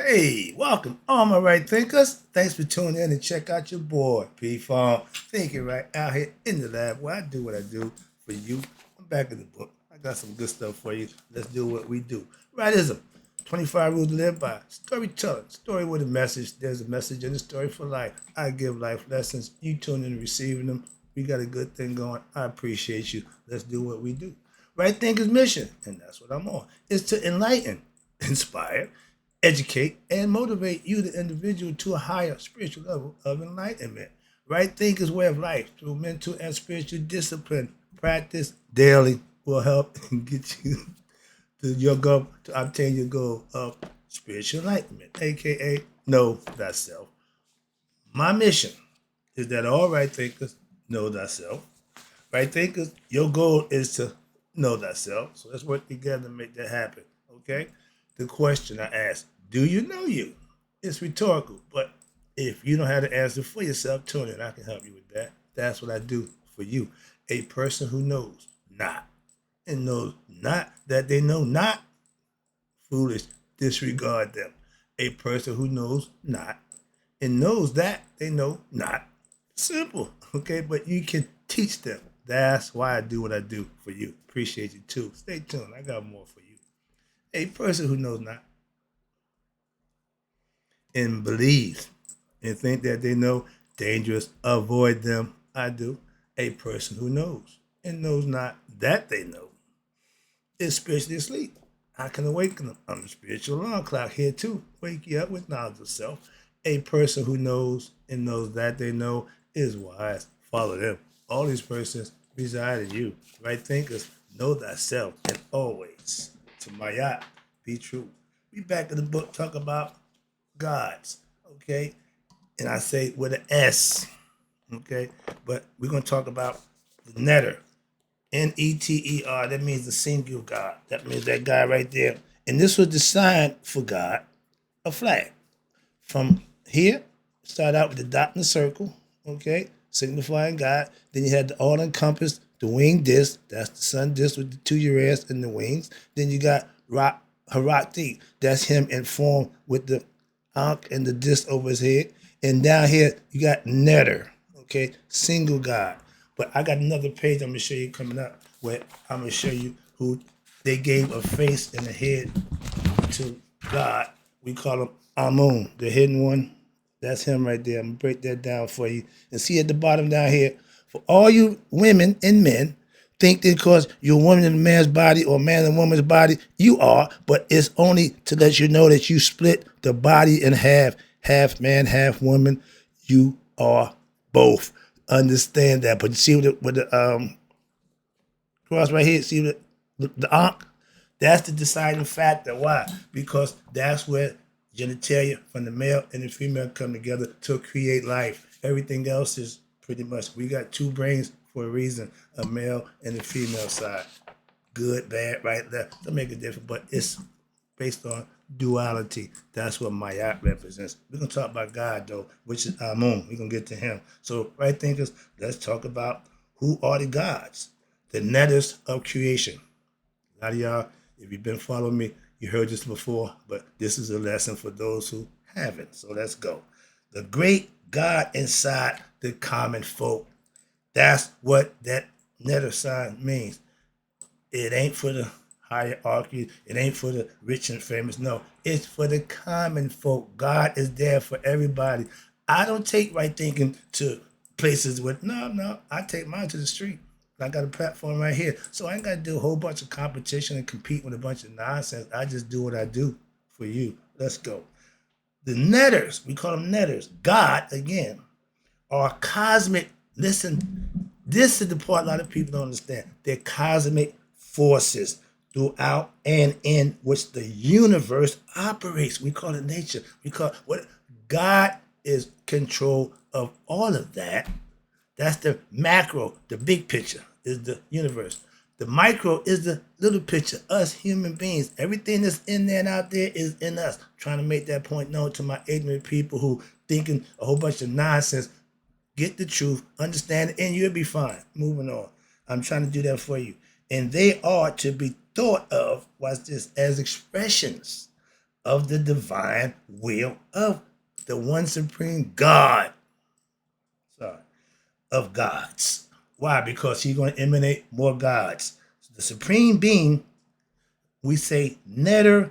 Hey, welcome, all my right thinkers. Thanks for tuning in and check out your boy, P Farm. Thinking right out here in the lab where I do what I do for you. I'm back in the book. I got some good stuff for you. Let's do what we do. Rightism. 25 rules to live by. Storytelling. Story with a message. There's a message in the story for life. I give life lessons. You tune in and receiving them. We got a good thing going. I appreciate you. Let's do what we do. Right Thinkers mission, and that's what I'm on, is to enlighten, inspire, educate, and motivate you, the individual, to a higher spiritual level of enlightenment. Right thinkers way of life through mental and spiritual discipline. Practice daily will help get you to your goal, to obtain your goal of spiritual enlightenment, aka know thyself. My mission is that all right thinkers know thyself. Right thinkers, your goal is to know thyself. So let's work together to make that happen. Okay? The question I ask, do you know you? It's rhetorical, but if you don't have the answer for yourself, tune in. I can help you with that. That's what I do for you. A person who knows not and knows not that they know not, foolish, disregard them. A person who knows not and knows that they know not. Simple, okay? But you can teach them. That's why I do what I do for you. Appreciate you too. Stay tuned. I got more for you. A person who knows not and believes and think that they know dangerous, avoid them. I do. A person who knows and knows not that they know is spiritually asleep. I can awaken them. I'm a spiritual alarm clock here too. Wake you up with knowledge of self. A person who knows and knows that they know is wise. Follow them. All these persons reside in you. Right thinkers, know thyself and always. To my yacht, be true. We back in the book, talk about gods. Okay? And I say with an S. Okay? But we're going to talk about the netter. Neter, that means the singular God. That means that guy right there. And this was the sign for God, a flag. From here, start out with the dot in the circle, okay, signifying God. Then you had the all encompassed, the wing disc, that's the sun disc with the two Uranus and the wings. Then you got Harati, that's him in form with the Ankh and the disc over his head. And down here, you got Netter, okay, single God. But I got another page I'm going to show you coming up where I'm going to show you who they gave a face and a head to God. We call him Amun, the hidden one. That's him right there. I'm going to break that down for you. And see at the bottom down here, for all you women and men, think that because you're a woman in a man's body or a man in a woman's body, you are, but it's only to let you know that you split the body in half man, half woman. You are both. Understand that. But you see with the cross right here, see the ankh? That's the deciding factor. Why? Because that's where genitalia from the male and the female come together to create life. Everything else is pretty much, we got two brains for a reason, a male and a female side. Good, bad, right, left. Don't make a difference, but it's based on duality. That's what Mayat represents. We're going to talk about God, though, which is Amun. We're going to get to him. So, right thinkers, let's talk about who are the gods, the netters of creation. A lot of y'all, if you've been following me, you heard this before, but this is a lesson for those who haven't. So let's go. The great God inside the common folk. That's what that netter sign means. It ain't for the hierarchy. It ain't for the rich and famous. No, it's for the common folk. God is there for everybody. I don't take right thinking to places with, no, I take mine to the street. I got a platform right here. So I ain't got to do a whole bunch of competition and compete with a bunch of nonsense. I just do what I do for you. Let's go. The netters, we call them netters. God, again, are cosmic. Listen, this is the part a lot of people don't understand. They're cosmic forces throughout and in which the universe operates. We call it nature. We call it what God is control of all of that. That's the macro, the big picture is the universe. The micro is the little picture, us human beings. Everything that's in there and out there is in us. Trying to make that point known to my ignorant people who thinking a whole bunch of nonsense. Get the truth, understand it, and you'll be fine. Moving on. I'm trying to do that for you. And they are to be thought of, watch this, as expressions of the divine will of the one supreme God. Sorry, of gods. Why? Because he's going to emanate more gods. The supreme being, we say Neteru.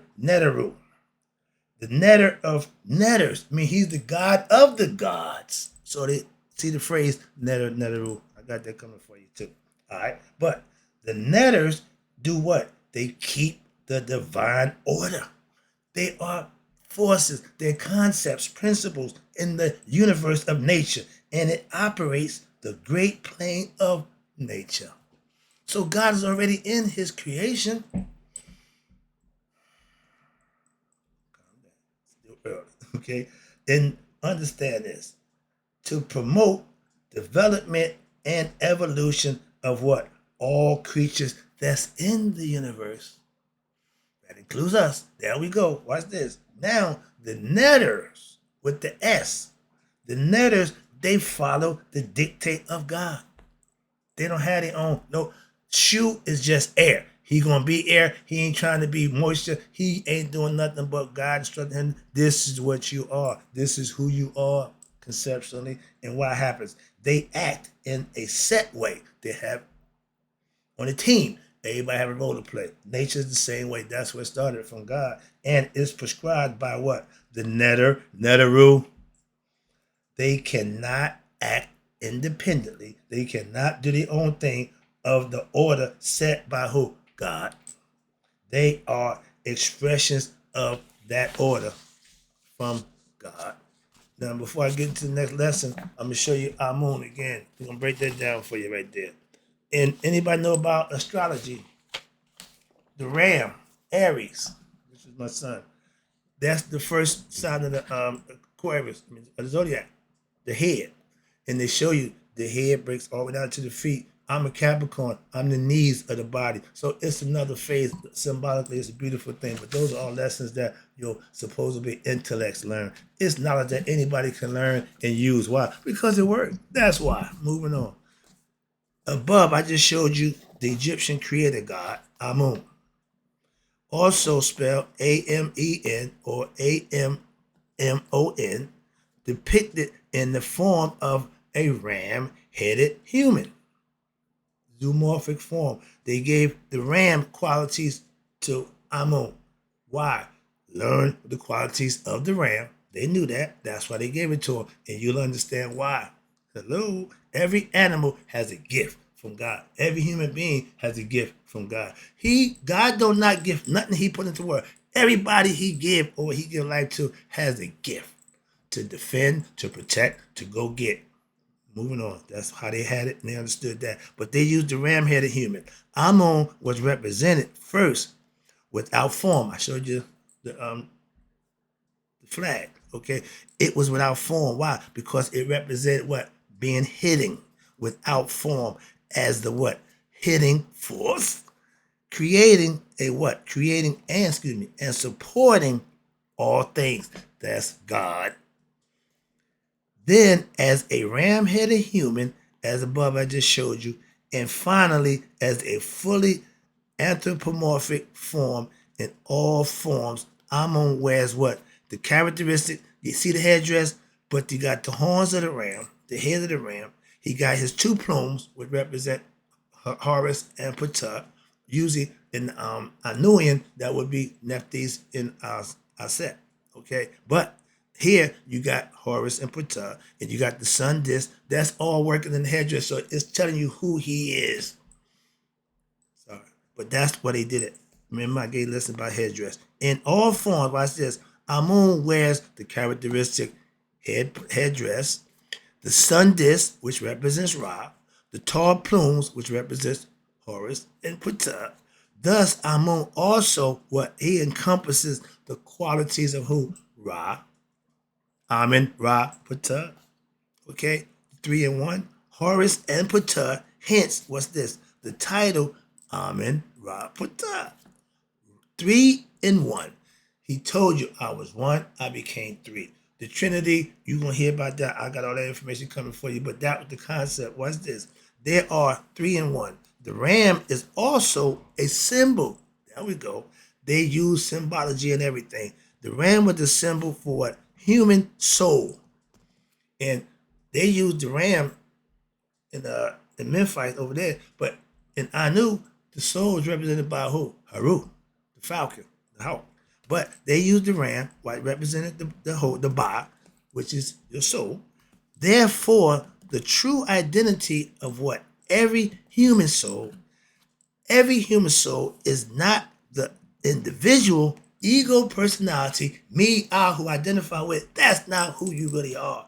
The netter of netters. I mean, he's the God of the gods. So they see the phrase Neteru. I got that coming for you too. All right. But the netters do what? They keep the divine order. They are forces, they're concepts, principles in the universe of nature, and it operates the great plane of nature. So God is already in his creation. Still early, okay? And understand this. To promote development and evolution of what? All creatures that's in the universe. That includes us. There we go. Watch this. Now, the netters with the S, the netters, they follow the dictate of God. They don't have their own. No, Shu is just air. He gonna be air. He ain't trying to be moisture. He ain't doing nothing but God instructing him. This is what you are. This is who you are conceptually. And what happens? They act in a set way. They have on a team. Everybody have a role to play. Nature's the same way. That's where it started from God. And it's prescribed by what? The Neteru. They cannot act independently. They cannot do their own thing of the order set by who? God. They are expressions of that order from God. Now, before I get into the next lesson, I'm going to show you Amun again. I'm going to break that down for you right there. And anybody know about astrology? The ram, Aries, which is my son. That's the first sign of the Aquarius, of the zodiac, the head. And they show you the head breaks all the way down to the feet. I'm a Capricorn. I'm the knees of the body. So it's another phase. Symbolically, it's a beautiful thing. But those are all lessons that your supposedly intellects learn. It's knowledge that anybody can learn and use. Why? Because it works. That's why. Moving on. Above, I just showed you the Egyptian creator god, Amun. Also spelled Amen or Ammon, depicted in the form of a ram-headed human. Zoomorphic form. They gave the ram qualities to Amun. Why? Learn the qualities of the ram. They knew that. That's why they gave it to him. And you'll understand why. Hello? Every animal has a gift from God. Every human being has a gift from God. God do not give nothing he put into the world. Everybody he give or he give life to has a gift to defend, to protect, to go get. Moving on. That's how they had it, and they understood that. But they used the ram-headed human. Amun was represented first without form. I showed you the flag. Okay, it was without form. Why? Because it represented what? Being hidden without form as the what? Hitting force, creating a what? Creating and supporting all things. That's God. Then as a ram-headed human, as above I just showed you, and finally as a fully anthropomorphic form in all forms, Amun wears what? The characteristic, you see the headdress, but you got the horns of the ram, the head of the ram. He got his two plumes, which represent Horus and Ptah. Usually in Anuian, that would be Nephthys in Aset. Okay, but here you got Horus and Ptah, and you got the sun disk. That's all working in the headdress, so it's telling you who he is. Sorry, but that's why they did it. Remember, I gave a lesson about headdress. In all forms, watch this. Amun wears the characteristic headdress, the sun disk, which represents Ra, the tall plumes, which represents Horus and Ptah. Thus, Amun also, what he encompasses the qualities of who? Ra, Amen, Ra, Ptah. Okay, 3 in 1. Horus and Ptah. Hence, what's this? The title, Amen, Ra, Ptah. 3 in 1. He told you I was one, I became three. The Trinity, you're going to hear about that. I got all that information coming for you, but that was the concept. What's this? There are 3 in 1. The ram is also a symbol. There we go. They use symbology and everything. The ram was the symbol for what? Human soul. And they used the ram in Memphis over there, but in Anu, the soul is represented by who? Haru, the falcon, the hawk. But they used the ram, which represented the ba, which is your soul. Therefore, the true identity of what? Every human soul is not the individual ego personality, me, I, who identify with. That's not who you really are.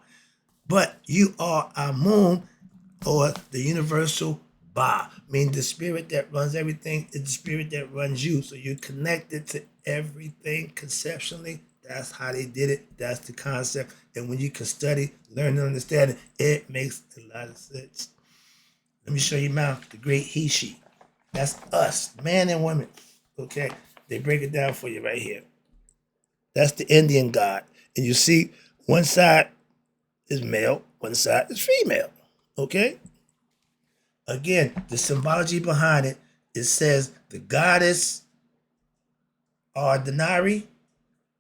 But you are Amun, or the universal Ba, meaning the spirit that runs everything is the spirit that runs you. So you're connected to everything conceptually. That's how they did it. That's the concept. And when you can study, learn, and understand it makes a lot of sense. Let me show you now the great he, she. That's us, man and woman. Okay? They break it down for you right here. That's the Indian god. And you see, one side is male, one side is female. Okay? Again, the symbology behind it, it says the goddess Ardhanari,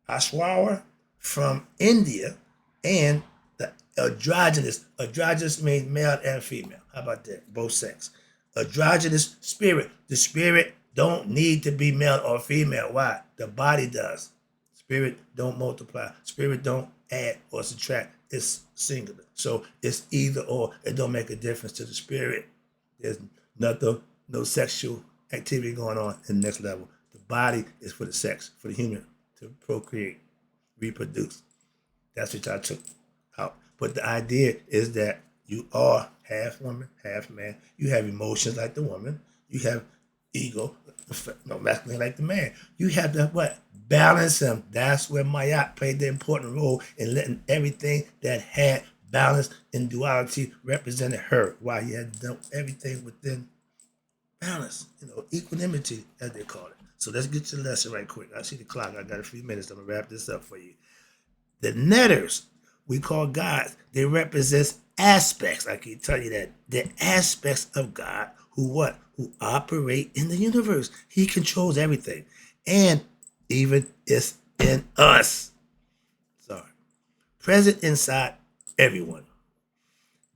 Ashwara from India, and the androgynous. Androgynous means male and female. How about that? Both sex. Androgynous spirit. The spirit don't need to be male or female. Why? The body does. Spirit don't multiply. Spirit don't add or subtract. It's singular. So it's either or. It don't make a difference to the spirit. There's no sexual activity going on in the next level. The body is for the sex, for the human to procreate, reproduce. That's what I took out. But the idea is that you are half woman, half man. You have emotions like the woman. You have ego, masculine like the man. You have to what? Balance them. That's where Mayat played the important role in letting everything that had balance and duality represented her. Why? He had done everything within balance, equanimity, as they call it. So let's get to the lesson right quick. I see the clock. I got a few minutes. I'm going to wrap this up for you. The netters, we call gods. They represent aspects. I can tell you that. They're aspects of God who what? Who operate in the universe. He controls everything. And even is in us. Sorry. Present inside everyone.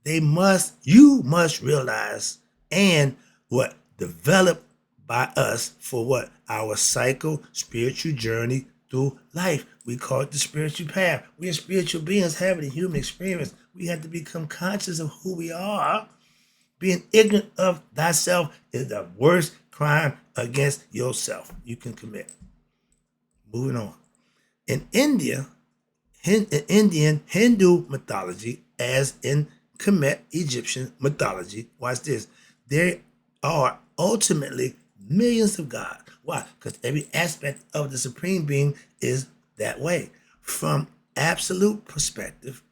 You must realize and what? Develop by us for what? Our spiritual journey through life. We call it the spiritual path. We are spiritual beings having a human experience. We have to become conscious of who we are. Being ignorant of thyself is the worst crime against yourself you can commit. Moving on. In India, Indian Hindu mythology, as in Kemet Egyptian mythology, watch this, there are ultimately millions of gods. Why? Because every aspect of the Supreme Being is that way. From absolute perspective,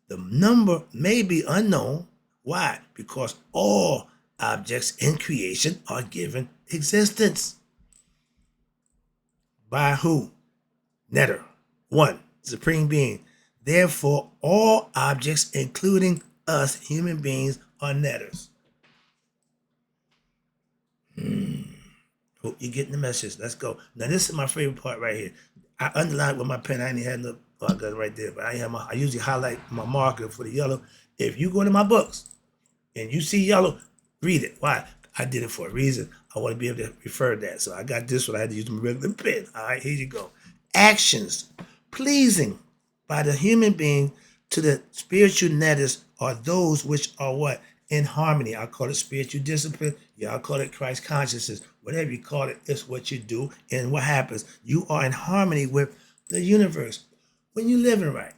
the number may be unknown. Why? Because all objects in creation are given existence. By who? Netter. One, Supreme Being. Therefore, all objects, including us human beings, are netters. Hope you're getting the message. Let's go. Now, this is my favorite part right here. I underlined with my pen. I ain't had no, I got it right there, but I usually highlight my marker for the yellow. If you go into my books and you see yellow, read it. Why? I did it for a reason. I want to be able to refer to that. So I got this one. I had to use my regular pen. All right, here you go. Actions pleasing by the human being to the spiritual netters are those which are what? In harmony. I call it spiritual discipline. Y'all call it Christ consciousness. Whatever you call it, it's what you do. And what happens? You are in harmony with the universe. When you're living right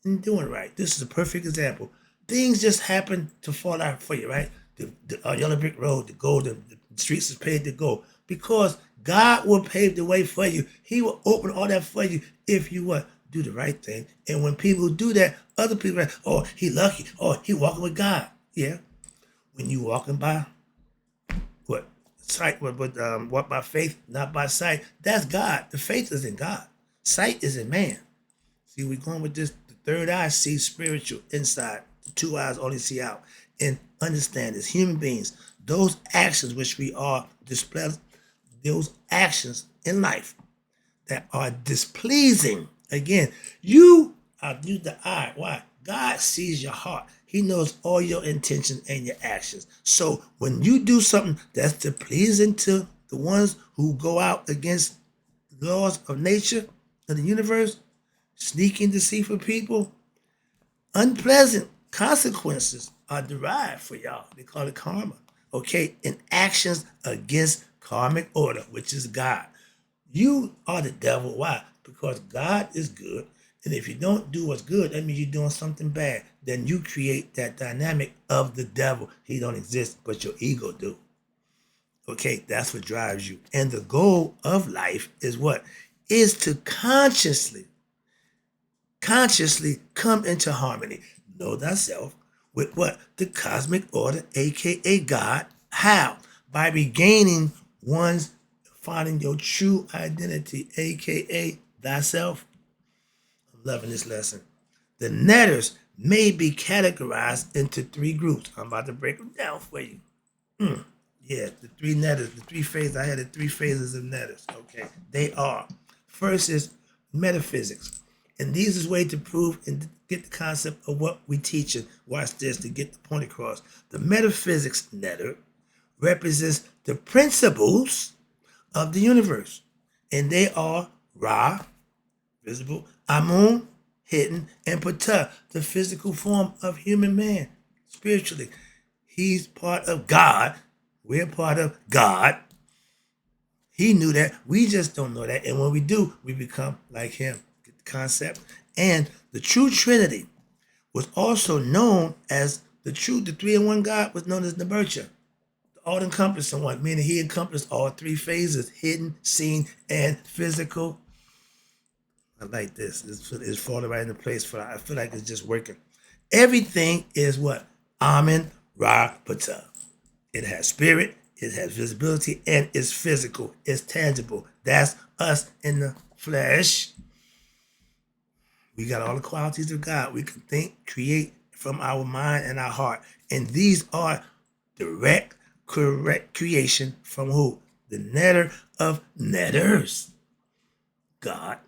and doing right, this is a perfect example. Things just happen to fall out for you, right? The yellow brick road, the gold, the streets is paved to go. Because God will pave the way for you. He will open all that for you if you what? Do the right thing. And when people do that, other people are like, oh, he lucky. Oh, he walking with God. Yeah. When you walking by what? Sight, walk by faith, not by sight. That's God. The faith is in God. Sight is in man. See, we're going with this. The third eye sees spiritual inside. The two eyes only see out. And understand as human beings, those actions which we are displaying, those actions in life, that are displeasing. Again, I'll use the I. Why? God sees your heart. He knows all your intentions and your actions. So when you do something that's displeasing to the ones who go out against the laws of nature, of the universe, sneaking, deceitful people, unpleasant consequences are derived for y'all. They call it karma. Okay, and actions against karmic order, which is God. You are the devil. Why? Because God is good. And if you don't do what's good, that means you're doing something bad. Then you create that dynamic of the devil. He don't exist, but your ego do. Okay, that's what drives you. And the goal of life is what? Is to consciously come into harmony. Know thyself with what? The cosmic order, aka God. How? By regaining one's finding your true identity, aka thyself. I'm loving this lesson. The netters may be categorized into three groups. I'm about to break them down for you. Yeah, the three netters, the three phases. I had the three phases of netters. Okay, they are. First is metaphysics. And these is way to prove and get the concept of what we teach. And watch this to get the point across. The metaphysics netter represents the principles of the universe. And they are Ra, visible, Amun, hidden, and Ptah, the physical form of human man, spiritually. He's part of God. We're part of God. He knew that. We just don't know that. And when we do, we become like him. Get the concept? And the true Trinity was also known as the three-in-one God was known as Nabircha, the all-encompassing one, meaning he encompassed all three phases, hidden, seen, and physical. I like this. It's falling right into place. I feel like it's just working. Everything is what? Amen, Ra, Ptah. It has spirit, it has visibility, and it's physical. It's tangible. That's us in the flesh. We got all the qualities of God. We can think, create from our mind and our heart. And these are direct, correct creation from who? The netter of netters. God.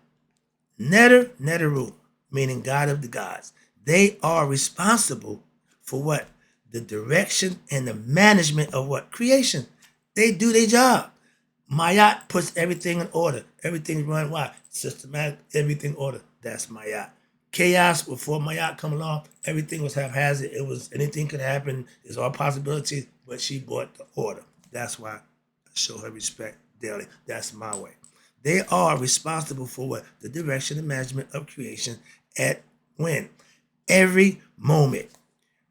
Netter, netteru, meaning God of the gods. They are responsible for what? The direction and the management of what? Creation. They do their job. Mayat puts everything in order. Everything's run why? Systematic, everything order. That's Mayat. Chaos before Mayat come along, everything was haphazard. It was anything could happen. It's all possibilities, but she brought the order. That's why I show her respect daily. That's my way. They are responsible for what? The direction and management of creation at when? Every moment.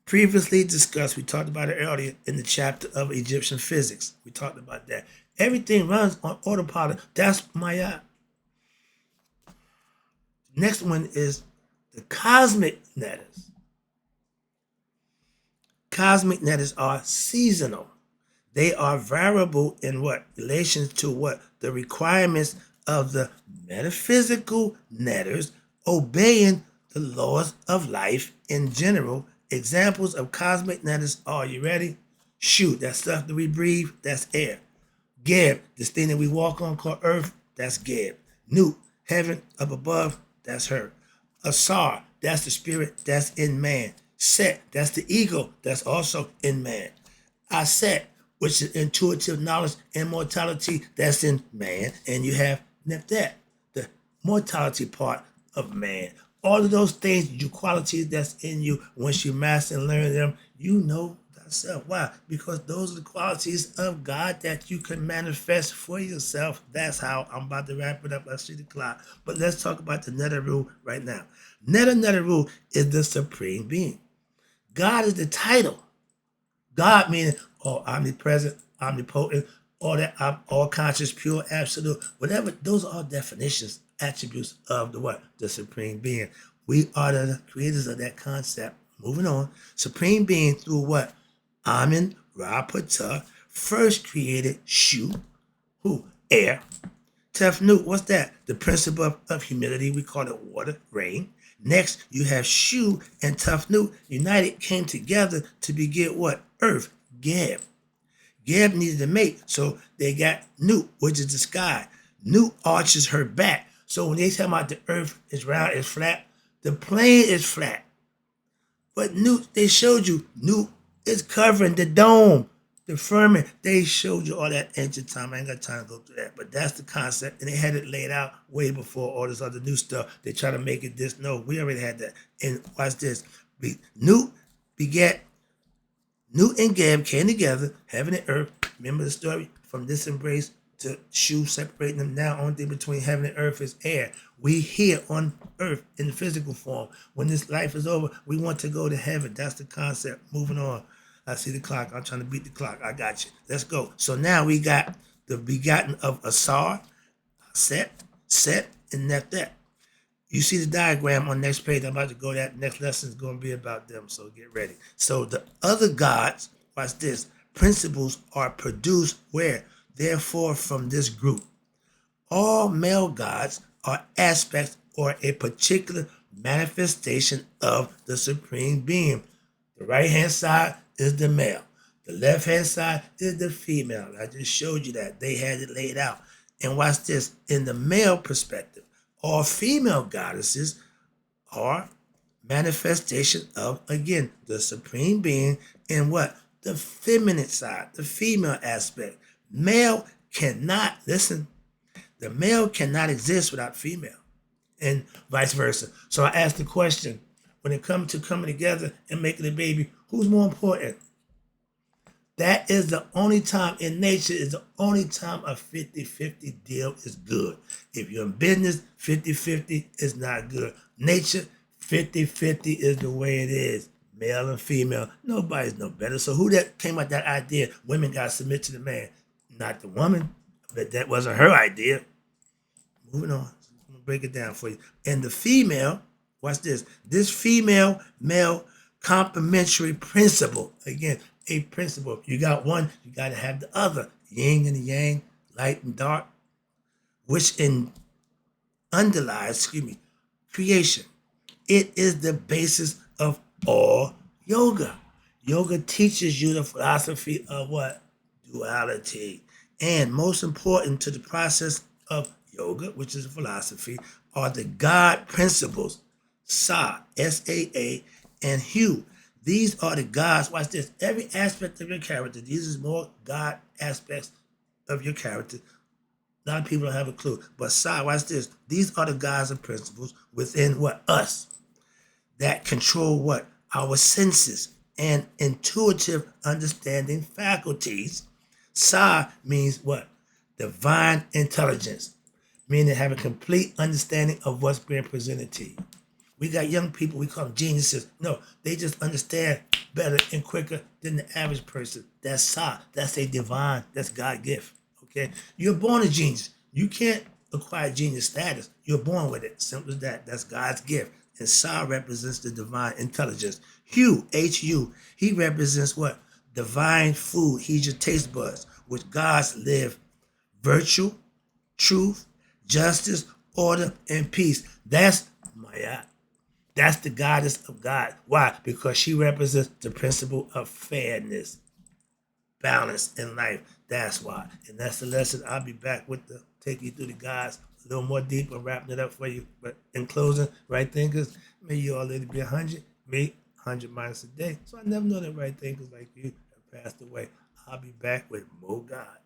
Previously discussed, we talked about it earlier in the chapter of Egyptian physics. We talked about that. Everything runs on autopilot. That's Maya. Next one is the cosmic netters. Cosmic netters are seasonal. They are variable in what? Relation to what? The requirements of the metaphysical netters obeying the laws of life in general. Examples of cosmic netters are, you ready? Shoot, that stuff that we breathe, that's air. Geb, this thing that we walk on called earth, that's Geb. Nut, heaven up above, that's her. Asar, that's the spirit that's in man. Set, that's the ego that's also in man. Aset, which is intuitive knowledge and mortality that's in man. And you have Neptet, the mortality part of man. All of those things, your qualities that's in you, once you master and learn them, you know thyself. Why? Because those are the qualities of God that you can manifest for yourself. That's how I'm about to wrap it up. I see the clock. But let's talk about the Neteru right now. Neteru is the supreme being. God is the title. God meaning omnipresent, omnipotent, all that, all conscious, pure, absolute, whatever. Those are all definitions, attributes of the what? The supreme being. We are the creators of that concept. Moving on. Supreme being through what? Amen, Ra, Ptah, first created Shu, who? Air. Tefnut, what's that? The principle of humility. We call it water, rain. Next, you have Shu and Tefnut united, came together to beget what? Earth, Geb. Geb needed a mate, so they got Nut, which is the sky. Newt arches her back. So when they talk about the earth is round, it's flat, the plane is flat. But Newt, they showed you, Newt is covering the dome, the firmament. They showed you all that ancient time. I ain't got time to go through that. But that's the concept. And they had it laid out way before all this other new stuff. They try to make it this. No, we already had that. And watch this. Newt and Gab came together, heaven and earth. Remember the story? From this embrace to shoe separating them. Now, only thing between heaven and earth is air. We here on earth in the physical form. When this life is over, we want to go to heaven. That's the concept. Moving on. I see the clock. I'm trying to beat the clock. I got you. Let's go. So now we got the begotten of Asar, Set, and Nephet. You see the diagram on next page. I'm about to go that next lesson is going to be about them. So get ready. So the other gods, watch this, principles are produced where? Therefore, from this group. All male gods are aspects or a particular manifestation of the Supreme Being. The right-hand side is the male. The left-hand side is the female. I just showed you that. They had it laid out. And watch this. In the male perspective, all female goddesses are manifestation of, again, the Supreme Being in what? The feminine side, the female aspect. Male cannot, listen, the male cannot exist without female and vice versa. So I asked the question, when it comes to coming together and making a baby, who's more important? That is the only time in nature, is the only time a 50-50 deal is good. If you're in business, 50-50 is not good. Nature, 50-50 is the way it is. Male and female, nobody's no better. So who that came up with that idea, women got to submit to the man? Not the woman, but that wasn't her idea. Moving on, I'm gonna break it down for you. And the female, watch this. This female-male complementary principle, again, a principle. You got one, you got to have the other. Yin and the yang, light and dark, which underlies, creation. It is the basis of all yoga. Yoga teaches you the philosophy of what? Duality. And most important to the process of yoga, which is a philosophy, are the God principles, Sa, S-A-A, and Hu. These are the gods. Watch this. Every aspect of your character, these is more God aspects of your character. A lot of people don't have a clue. But Sa, watch this. These are the gods and principles within what? Us. That control what? Our senses and intuitive understanding faculties. Sa means what? Divine intelligence, meaning have a complete understanding of what's being presented to you. We got young people, we call them geniuses. No, they just understand better and quicker than the average person. That's Sa. That's a divine, that's God gift. Okay? You're born a genius. You can't acquire genius status. You're born with it. Simple as that. That's God's gift. And Sa represents the divine intelligence. Hu, H-U, he represents what? Divine food. He's your taste buds, which gods live. Virtue, truth, justice, order, and peace. That's Maya. That's the goddess of God. Why? Because she represents the principle of fairness, balance in life. That's why. And that's the lesson. I'll be back with the take you through the gods a little more deep and wrapping it up for you. But in closing, right thinkers, may you already be 100, me 100 minus a day. So I never know that right thinkers like you have passed away. I'll be back with more God.